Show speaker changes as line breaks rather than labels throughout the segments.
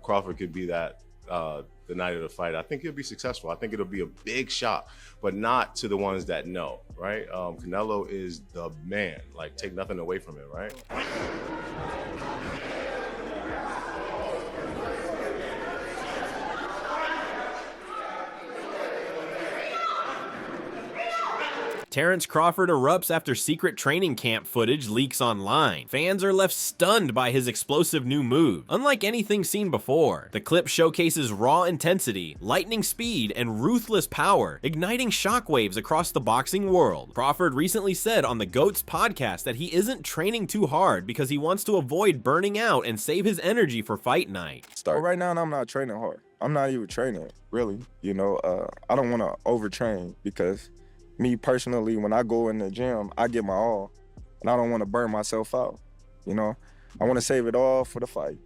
Crawford could be that the night of the fight. I think he'll be successful. I think it'll be a big shot, but not to the ones that know, right? Canelo is the man. Like, take nothing away from him, right?
Terence Crawford erupts after secret training camp footage leaks online. Fans are left stunned by his explosive new move. Unlike anything seen before, the clip showcases raw intensity, lightning speed, and ruthless power, igniting shockwaves across the boxing world. Crawford recently said on the GOAT's podcast that he isn't training too hard because he wants to avoid burning out and save his energy for fight night.
Well, right now, I'm not training hard. I'm not even training, really. You know, I don't want to overtrain because me personally, when I go in the gym, I give my all, and I don't want to burn myself out. You know, I want to save it all for the fight.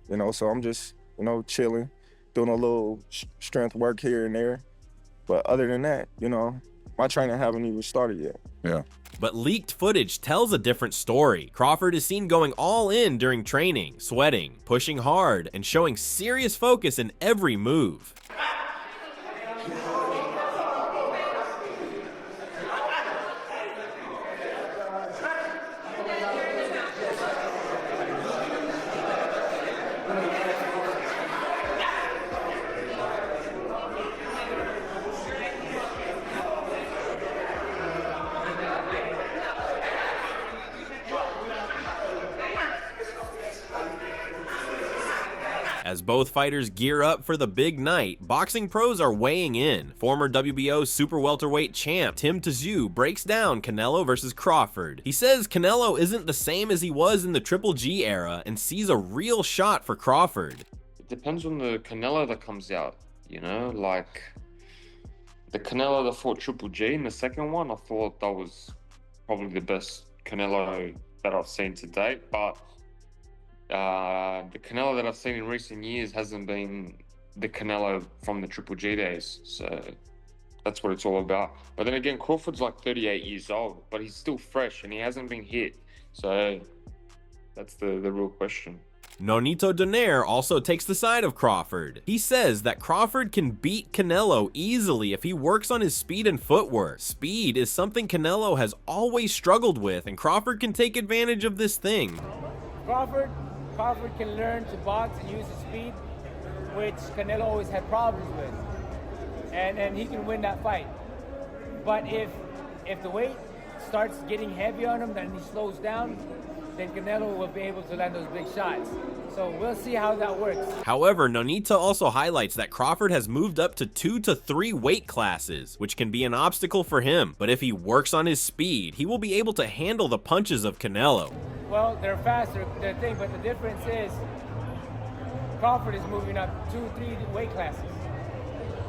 You know, so I'm just, you know, chilling, doing a little strength work here and there. But other than that, you know, my training haven't even started yet. Yeah.
But leaked footage tells a different story. Crawford is seen going all in during training, sweating, pushing hard, and showing serious focus in every move. As both fighters gear up for the big night, boxing pros are weighing in. Former WBO super welterweight champ Tim Tszyu breaks down Canelo versus Crawford. He says Canelo isn't the same as he was in the Triple G era and sees a real shot for Crawford.
It depends on the Canelo that comes out, you know, like the Canelo that fought Triple G in the second one, I thought that was probably the best Canelo that I've seen to date, but the Canelo that I've seen in recent years hasn't been the Canelo from the Triple G days, so that's what it's all about. But then again, Crawford's like 38 years old, but he's still fresh and he hasn't been hit, so that's the real question.
Nonito Donaire also takes the side of Crawford. He says that Crawford can beat Canelo easily if he works on his speed and footwork. Speed is something Canelo has always struggled with, and Crawford can take advantage of this thing.
Crawford can learn to box and use his speed, which Canelo always had problems with, and he can win that fight. But if the weight starts getting heavy on him, then he slows down, then Canelo will be able to land those big shots. So we'll see how that works.
However, Nonito also highlights that Crawford has moved up to 2 to 3 weight classes, which can be an obstacle for him. But if he works on his speed, he will be able to handle the punches of Canelo.
Well, they're faster, the thing, but the difference is Crawford is moving up 2, 3 weight classes.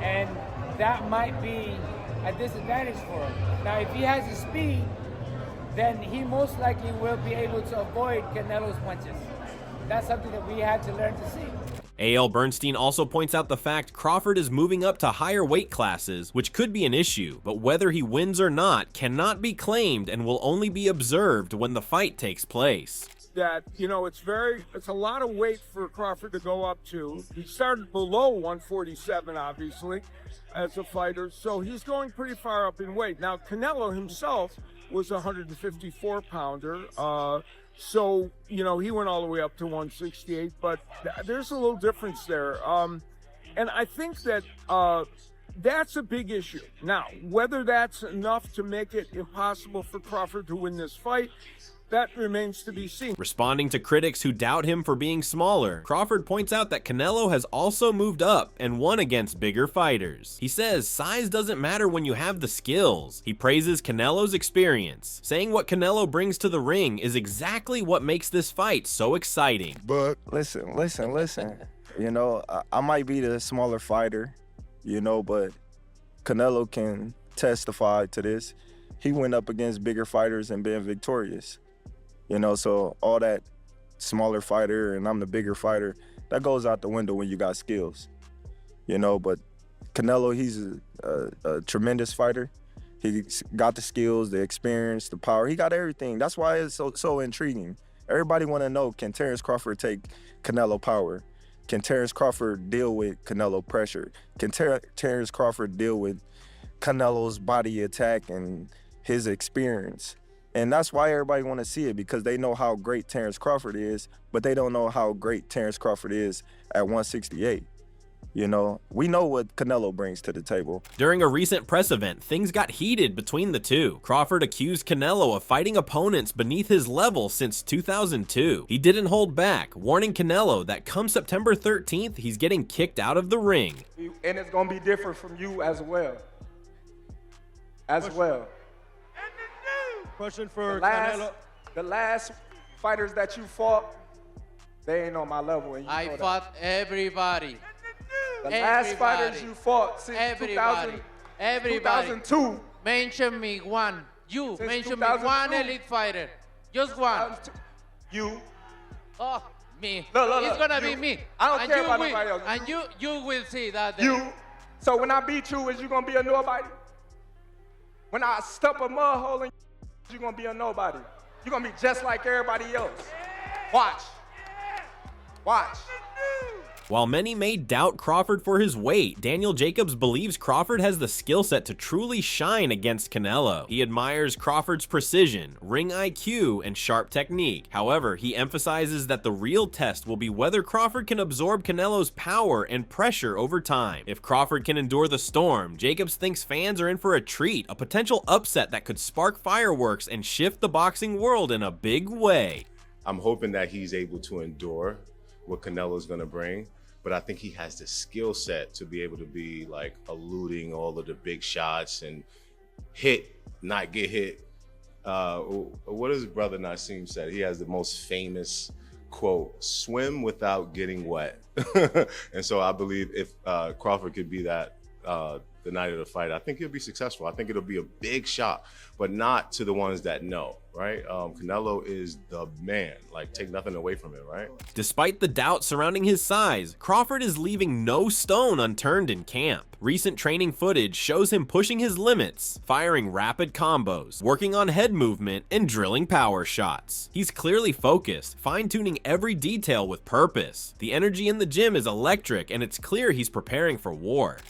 And that might be a disadvantage for him. Now, if he has the speed, then he most likely will be able to avoid Canelo's punches. That's something that we had to learn to see.
A.L. Bernstein also points out the fact Crawford is moving up to higher weight classes, which could be an issue, but whether he wins or not cannot be claimed and will only be observed when the fight takes place.
That, you know, it's a lot of weight for Crawford to go up to. He started below 147, obviously, as a fighter, so he's going pretty far up in weight. Now, Canelo himself was a 154-pounder, so, you know, he went all the way up to 168, but there's a little difference there. And I think that that's a big issue. Now, whether that's enough to make it impossible for Crawford to win this fight, that remains to be seen.
Responding to critics who doubt him for being smaller, Crawford points out that Canelo has also moved up and won against bigger fighters. He says size doesn't matter when you have the skills. He praises Canelo's experience, saying what Canelo brings to the ring is exactly what makes this fight so exciting.
But listen. You know, I might be the smaller fighter, you know, but Canelo can testify to this. He went up against bigger fighters and been victorious. You know, so all that smaller fighter and I'm the bigger fighter, that goes out the window when you got skills. You know, but Canelo, he's a tremendous fighter. He's got the skills, the experience, the power. He got everything. That's why it's so intriguing. Everybody want to know, can Terence Crawford take Canelo power? Can Terence Crawford deal with Canelo pressure? Can Terence Crawford deal with Canelo's body attack and his experience? And that's why everybody want to see it, because they know how great Terence Crawford is, but they don't know how great Terence Crawford is at 168. You know, we know what Canelo brings to the table.
During a recent press event, things got heated between the two. Crawford accused Canelo of fighting opponents beneath his level since 2002. He didn't hold back, warning Canelo that come September 13th, he's getting kicked out of the ring.
And it's going to be different from you as well.
Question for
Canelo. The last fighters that you fought, they ain't on my level. And
I fought everybody.
The last fighters you fought since 2002.
Mention me one. You mention me one elite fighter. Just one.
You.
Oh, me.
Look,
it's gonna be me.
I don't care about nobody else.
And you will see that.
You. So when I beat you, is you gonna be a nobody? When I stump a mud hole in you gonna be a nobody. You're gonna be just like everybody else. Watch. Watch.
While many may doubt Crawford for his weight, Daniel Jacobs believes Crawford has the skill set to truly shine against Canelo. He admires Crawford's precision, ring IQ, and sharp technique. However, he emphasizes that the real test will be whether Crawford can absorb Canelo's power and pressure over time. If Crawford can endure the storm, Jacobs thinks fans are in for a treat, a potential upset that could spark fireworks and shift the boxing world in a big way.
I'm hoping that he's able to endure what Canelo's gonna bring, but I think he has the skill set to be able to be like eluding all of the big shots and hit, not get hit. What does brother Nassim said? He has the most famous quote, swim without getting wet. And so I believe if Crawford could be that the night of the fight, I think he'll be successful. I think it'll be a big shock, but not to the ones that know, right? Canelo is the man, like take nothing away from it, right?
Despite the doubt surrounding his size, Crawford is leaving no stone unturned in camp. Recent training footage shows him pushing his limits, firing rapid combos, working on head movement, and drilling power shots. He's clearly focused, fine-tuning every detail with purpose. The energy in the gym is electric, and it's clear he's preparing for war.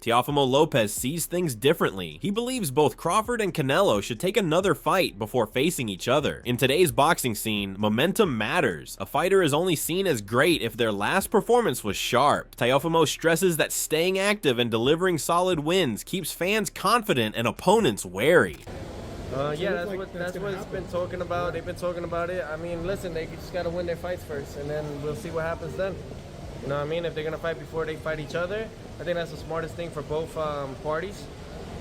Teofimo Lopez sees things differently. He believes both Crawford and Canelo should take another fight before facing each other. In today's boxing scene, momentum matters. A fighter is only seen as great if their last performance was sharp. Teofimo stresses that staying active and delivering solid wins keeps fans confident and opponents wary.
Yeah, that's what it's been talking about. They've been talking about it. I mean, listen, they just got to win their fights first, and then we'll see what happens then. You know what I mean? If they're going to fight before they fight each other, I think that's the smartest thing for both parties.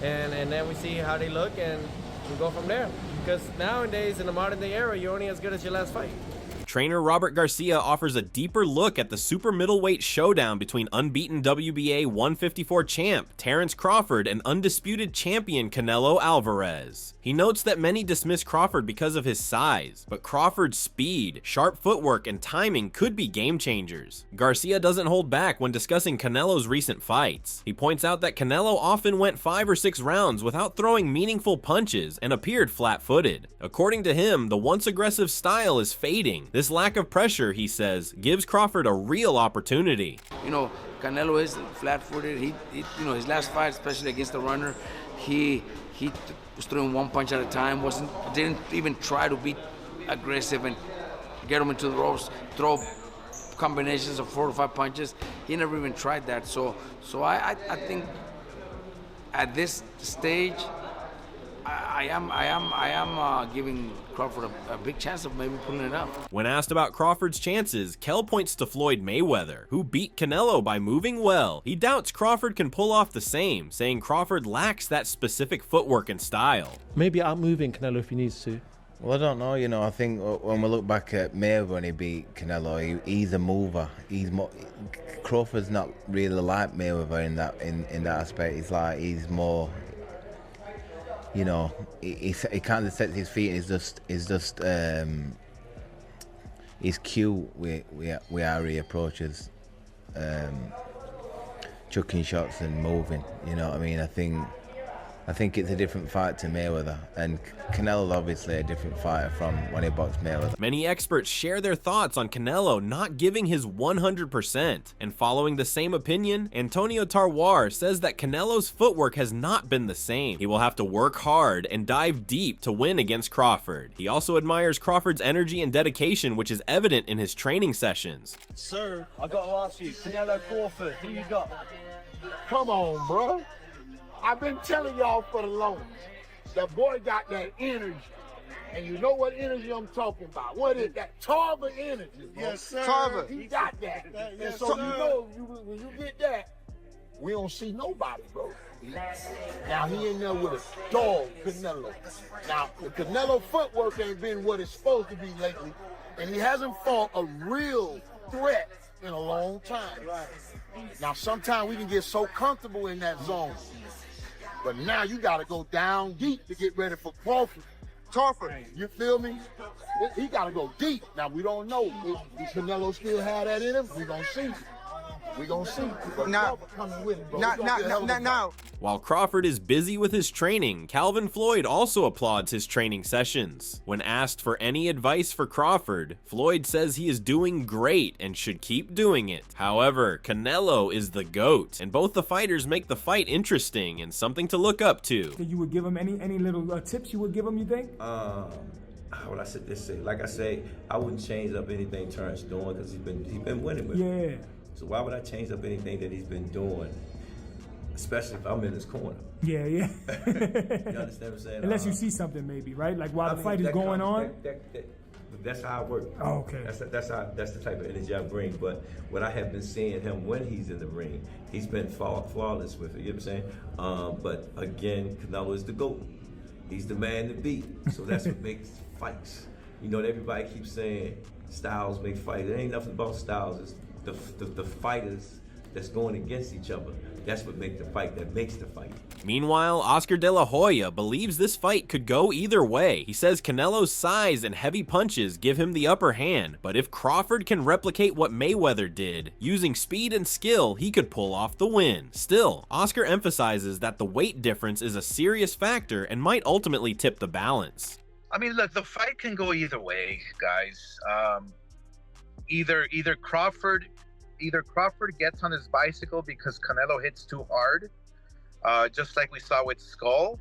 And then we see how they look, and we go from there. Because nowadays, in the modern day era, you're only as good as your last fight.
Trainer Robert Garcia offers a deeper look at the super middleweight showdown between unbeaten WBA 154 champ Terence Crawford and undisputed champion Canelo Alvarez. He notes that many dismiss Crawford because of his size, but Crawford's speed, sharp footwork, and timing could be game changers. Garcia doesn't hold back when discussing Canelo's recent fights. He points out that Canelo often went 5 or 6 rounds without throwing meaningful punches and appeared flat-footed. According to him, the once aggressive style is fading. This lack of pressure, he says, gives Crawford a real opportunity.
You know, Canelo is flat-footed. He you know, his last fight, especially against the runner, he was throwing one punch at a time. Didn't even try to be aggressive and get him into the ropes, throw combinations of 4 or 5 punches. He never even tried that. So I think at this stage, I am giving Crawford a big chance of maybe pulling it up.
When asked about Crawford's chances, Kell points to Floyd Mayweather, who beat Canelo by moving well. He doubts Crawford can pull off the same, saying Crawford lacks that specific footwork and style.
Maybe outmoving Canelo if he needs to.
Well, I don't know. You know, I think when we look back at Mayweather when he beat Canelo, he's a mover. Crawford's not really like Mayweather in that aspect. He's more. You know, he kind of sets his feet and he's cute with how he approaches chucking shots and moving. You know what I mean? I think it's a different fight to Mayweather, and Canelo's obviously a different fighter from when he boxed Mayweather.
Many experts share their thoughts on Canelo not giving his 100%, and following the same opinion, Antonio Tarwar says that Canelo's footwork has not been the same. He will have to work hard and dive deep to win against Crawford. He also admires Crawford's energy and dedication, which is evident in his training sessions.
Sir, I got to ask you, Canelo Crawford, who you got? Come on, bro. I've been telling y'all for the longest, that boy got that energy. And you know what energy I'm talking about. What is that? Tarver energy, bro. Yes, sir. Tarver. He got that. And so you know, when you get that, we don't see nobody, bro. Now he in there with a dog, Canelo. Now, the Canelo footwork ain't been what it's supposed to be lately. And he hasn't fought a real threat in a long time. Now, sometimes we can get so comfortable in that zone. But now you got to go down deep to get ready for Crawford. You feel me? He got to go deep. Now, we don't know. Does Canelo still have that in him? We're going to see. We're going to see.
Now.
While Crawford is busy with his training, Calvin Floyd also applauds his training sessions. When asked for any advice for Crawford, Floyd says he is doing great and should keep doing it. However, Canelo is the GOAT, and both the fighters make the fight interesting and something to look up to.
You would give him any little tips you would give him, you think?
How would I say? Like I say, I wouldn't change up anything Terence doing because he's been winning with me.
Yeah.
So why would I change up anything that he's been doing, especially if I'm in his corner?
Yeah.
You understand what I'm saying?
Unless you see something maybe, right? Like while the fight is going on?
That's how I work.
Oh, okay.
That's the type of energy I bring. But what I have been seeing him when he's in the ring, he's been flawless with it, you know what I'm saying? But again, Canelo is the GOAT. He's the man to beat. So that's what makes fights. You know, everybody keeps saying styles make fights. It ain't nothing about styles. It's the fighters that's going against each other. That's what makes the fight.
Meanwhile, Oscar De La Hoya believes this fight could go either way. He says Canelo's size and heavy punches give him the upper hand, but if Crawford can replicate what Mayweather did, using speed and skill, he could pull off the win. Still, Oscar emphasizes that the weight difference is a serious factor and might ultimately tip the balance.
I mean, look, the fight can go either way, guys. Either Crawford gets on his bicycle because Canelo hits too hard, just like we saw with Skull,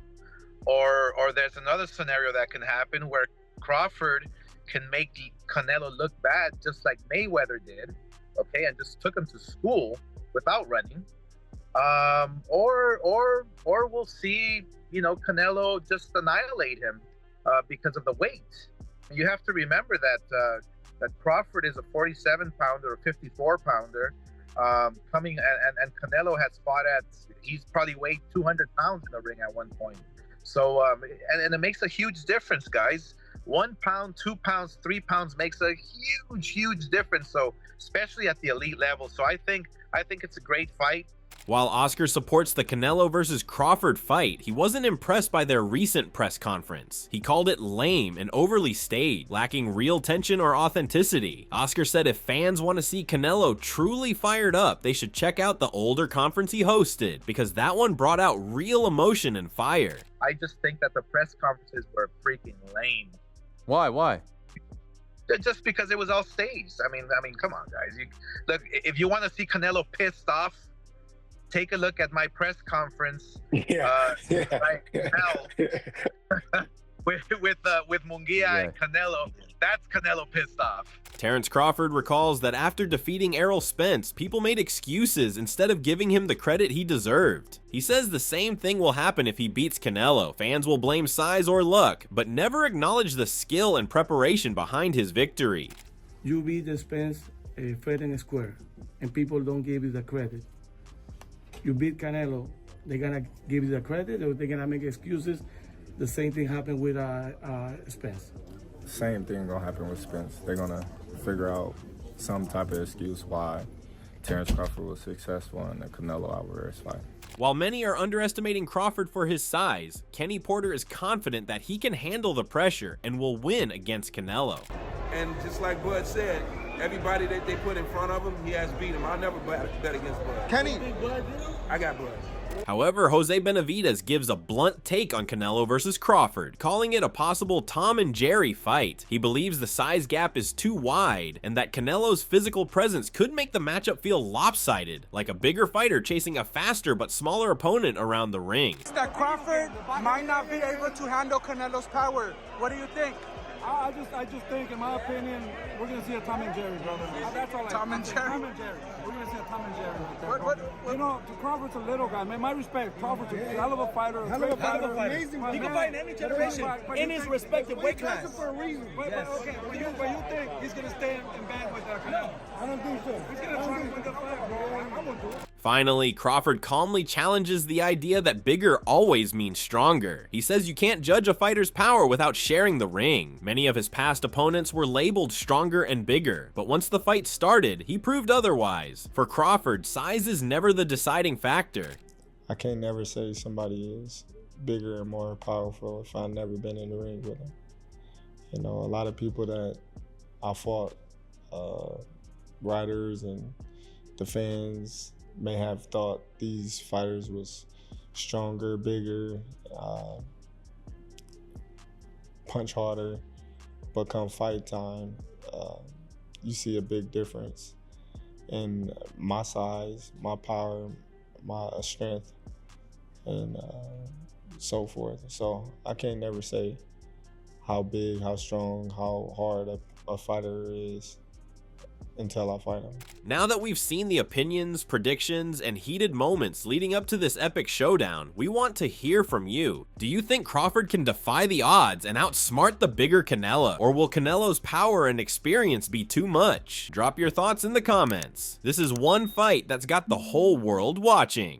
or there's another scenario that can happen where Crawford can make Canelo look bad, just like Mayweather did, okay, and just took him to school without running, or we'll see, you know, Canelo just annihilate him because of the weight. You have to remember that Crawford is a 47-pounder or 54-pounder, coming, and Canelo has fought he's probably weighed 200 pounds in the ring at one point. So, and it makes a huge difference, guys. 1 pound, 2 pounds, 3 pounds makes a huge difference. So, especially at the elite level. So I think it's a great fight.
While Oscar supports the Canelo versus Crawford fight, he wasn't impressed by their recent press conference. He called it lame and overly staged, lacking real tension or authenticity. Oscar said if fans want to see Canelo truly fired up, they should check out the older conference he hosted, because that one brought out real emotion and fire.
I just think that the press conferences were freaking lame.
Why?
Just because it was all staged. I mean, come on, guys. Look, if you want to see Canelo pissed off, take a look at my press conference with Munguia and Canelo. That's Canelo pissed off.
Terence Crawford recalls that after defeating Errol Spence, people made excuses instead of giving him the credit he deserved. He says the same thing will happen if he beats Canelo. Fans will blame size or luck, but never acknowledge the skill and preparation behind his victory.
You beat the Spence fair and square, and people don't give you the credit. You beat Canelo, they're gonna give you the credit, or they're gonna make excuses. The same thing happened with Spence.
Same thing gonna happen with Spence. They're gonna figure out some type of excuse why Terence Crawford was successful in the Canelo Alvarez fight.
While many are underestimating Crawford for his size, Kenny Porter is confident that he can handle the pressure and will win against Canelo.
And just like Bud said, everybody that they put in front of him, he has beat him. I'll never bet against Bud.
Kenny!
I got Bud.
However, Jose Benavidez gives a blunt take on Canelo versus Crawford, calling it a possible Tom and Jerry fight. He believes the size gap is too wide, and that Canelo's physical presence could make the matchup feel lopsided, like a bigger fighter chasing a faster but smaller opponent around the ring.
That Crawford might not be able to handle Canelo's power. What do you think?
I just think, in my opinion, we're gonna see a Tom and Jerry, brother. That's all.
Tom and Jerry.
Tom and Jerry. We're gonna see a Tom and Jerry. What? You know, Crawford's a little guy, man. My respect. Crawford's a hell of a fighter.
Hell of a fighter. Amazing. He can fight in any generation, in his respective weight class.
For a reason. Okay, but you think he's gonna stay in bed with Canelo? I don't think so. He's gonna try to win the fight, bro. I'm gonna do it.
Finally, Crawford calmly challenges the idea that bigger always means stronger. He says you can't judge a fighter's power without sharing the ring. Many of his past opponents were labeled stronger and bigger, but once the fight started, he proved otherwise. For Crawford, size is never the deciding factor.
I can't never say somebody is bigger and more powerful if I've never been in the ring with them. You know, a lot of people that I fought, writers and the fans, may have thought these fighters was stronger, bigger, punch harder, but come fight time, you see a big difference in my size, my power, my strength, and so forth. So I can't never say how big, how strong, how hard a fighter is until I fight him.
Now that we've seen the opinions, predictions, and heated moments leading up to this epic showdown, we want to hear from you. Do you think Crawford can defy the odds and outsmart the bigger Canelo? Or will Canelo's power and experience be too much? Drop your thoughts in the comments. This is one fight that's got the whole world watching.